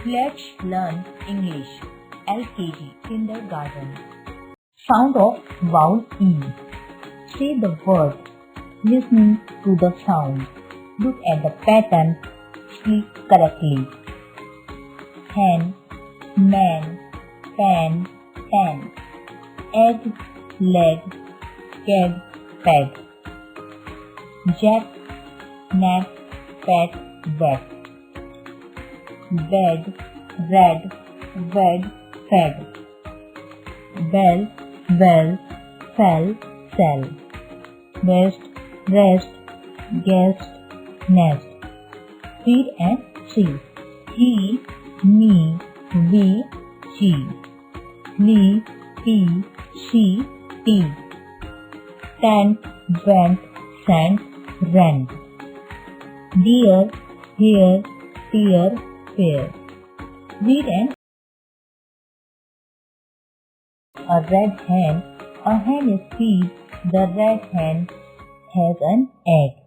Let's learn English. LKG Kindergarten. Sound of vowel E. Say the word, listening to the sound. Look at the pattern. Speak correctly. Hen, man, pen, pen. Egg, leg, keg, peg. Jack, neck, pet, wet. Bed, red, wed, fed. Bell, well, fell, sell. Best, rest, guest, nest. Feed and see. He, me, we, she. Lee, he, she, he. Tent, went, sent, rent. Deer, here, tear, fair. Read and a red hen. A hen is feed. The red hen has an egg.